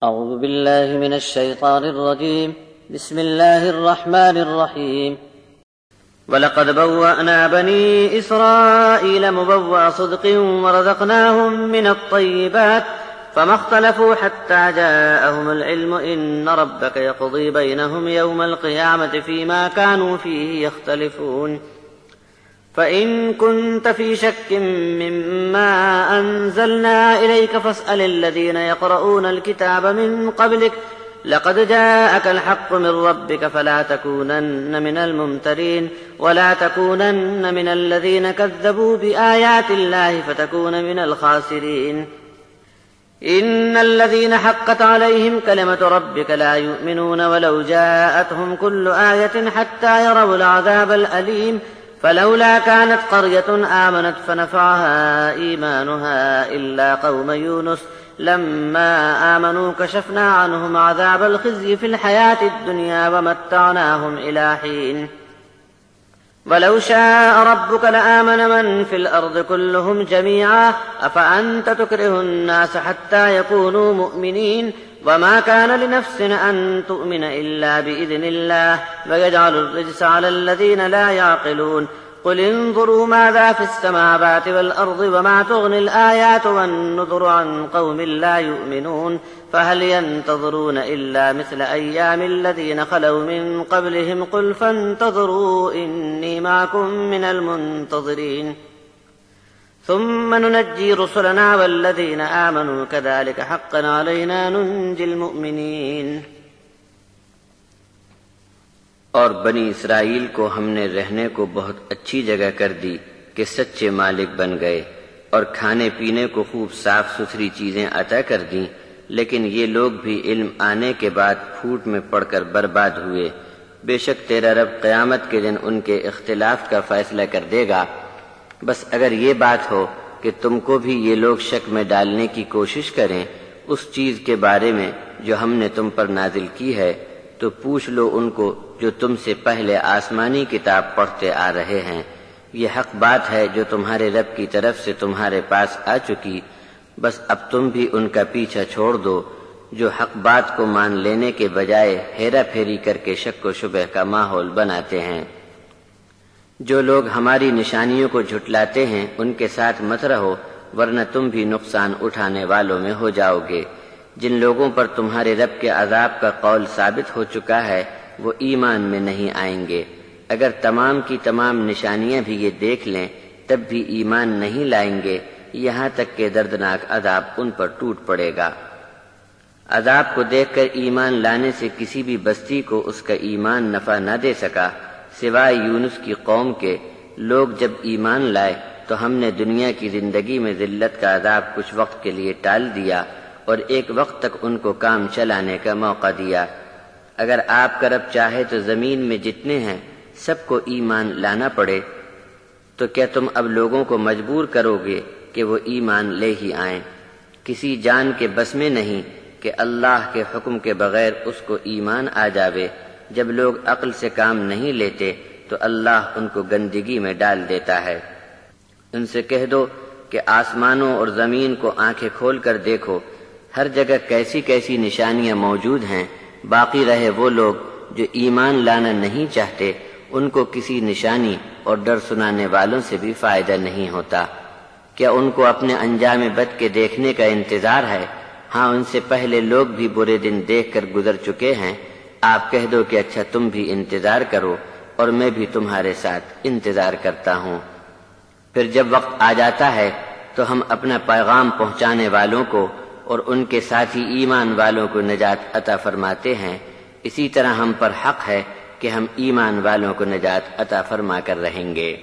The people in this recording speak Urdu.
أعوذ بالله من الشيطان الرجيم بسم الله الرحمن الرحيم ولقد بوأنا بني إسرائيل مبوأ صدق ورزقناهم من الطيبات فما اختلفوا حتى جاءهم العلم إن ربك يقضي بينهم يوم القيامة فيما كانوا فيه يختلفون فإن كنت في شك مما أنزلنا إليك فاسأل الذين يقرؤون الكتاب من قبلك لقد جاءك الحق من ربك فلا تكونن من الممترين ولا تكونن من الذين كذبوا بآيات الله فتكون من الخاسرين إن الذين حقت عليهم كلمة ربك لا يؤمنون ولو جاءتهم كل آية حتى يروا العذاب الأليم فلولا كانت قرية آمنت فنفعها إيمانها إلا قوم يونس لما آمنوا كشفنا عنهم عذاب الخزي في الحياة الدنيا ومتعناهم إلى حين ولو شاء ربك لآمن من في الأرض كلهم جميعا أفأنت تكره الناس حتى يكونوا مؤمنين وما كان لنفس أن تؤمن إلا بإذن الله ويجعل الرجس على الذين لا يعقلون قل انظروا ماذا في السماوات والأرض وما تغني الآيات والنذر عن قوم لا يؤمنون فهل ينتظرون إلا مثل أيام الذين خلوا من قبلهم قل فانتظروا إني معكم من المنتظرين ثم ننجي رسلنا والذين آمنوا كذلك حقا علينا ننجي المؤمنين اور بنی اسرائیل کو ہم نے رہنے کو بہت اچھی جگہ کر دی کہ سچے مالک بن گئے اور کھانے پینے کو خوب صاف ستھری چیزیں عطا کر دیں، لیکن یہ لوگ بھی علم آنے کے بعد پھوٹ میں پڑ کر برباد ہوئے۔ بے شک تیرا رب قیامت کے دن ان کے اختلاف کا فیصلہ کر دے گا۔ بس اگر یہ بات ہو کہ تم کو بھی یہ لوگ شک میں ڈالنے کی کوشش کریں اس چیز کے بارے میں جو ہم نے تم پر نازل کی ہے، تو پوچھ لو ان کو جو تم سے پہلے آسمانی کتاب پڑھتے آ رہے ہیں، یہ حق بات ہے جو تمہارے رب کی طرف سے تمہارے پاس آ چکی، بس اب تم بھی ان کا پیچھا چھوڑ دو جو حق بات کو مان لینے کے بجائے ہیرا پھیری کر کے شک و شبہ کا ماحول بناتے ہیں۔ جو لوگ ہماری نشانیوں کو جھٹلاتے ہیں ان کے ساتھ مت رہو، ورنہ تم بھی نقصان اٹھانے والوں میں ہو جاؤ گے۔ جن لوگوں پر تمہارے رب کے عذاب کا قول ثابت ہو چکا ہے وہ ایمان میں نہیں آئیں گے۔ اگر تمام کی تمام نشانیاں بھی یہ دیکھ لیں تب بھی ایمان نہیں لائیں گے، یہاں تک کہ دردناک عذاب ان پر ٹوٹ پڑے گا۔ عذاب کو دیکھ کر ایمان لانے سے کسی بھی بستی کو اس کا ایمان نفع نہ دے سکا سوائے یونس کی قوم کے۔ لوگ جب ایمان لائے تو ہم نے دنیا کی زندگی میں ذلت کا عذاب کچھ وقت کے لیے ٹال دیا اور ایک وقت تک ان کو کام چلانے کا موقع دیا۔ اگر آپ کا رب چاہے تو زمین میں جتنے ہیں سب کو ایمان لانا پڑے، تو کیا تم اب لوگوں کو مجبور کرو گے کہ وہ ایمان لے ہی آئیں؟ کسی جان کے بس میں نہیں کہ اللہ کے حکم کے بغیر اس کو ایمان آ جاوے۔ جب لوگ عقل سے کام نہیں لیتے تو اللہ ان کو گندگی میں ڈال دیتا ہے۔ ان سے کہہ دو کہ آسمانوں اور زمین کو آنکھیں کھول کر دیکھو، ہر جگہ کیسی کیسی نشانیاں موجود ہیں۔ باقی رہے وہ لوگ جو ایمان لانا نہیں چاہتے، ان کو کسی نشانی اور ڈر سنانے والوں سے بھی فائدہ نہیں ہوتا۔ کیا ان کو اپنے انجام بد کے دیکھنے کا انتظار ہے؟ ہاں، ان سے پہلے لوگ بھی برے دن دیکھ کر گزر چکے ہیں۔ آپ کہہ دو کہ اچھا تم بھی انتظار کرو اور میں بھی تمہارے ساتھ انتظار کرتا ہوں۔ پھر جب وقت آ جاتا ہے تو ہم اپنا پیغام پہنچانے والوں کو اور ان کے ساتھی ایمان والوں کو نجات عطا فرماتے ہیں۔ اسی طرح ہم پر حق ہے کہ ہم ایمان والوں کو نجات عطا فرما کر رہیں گے۔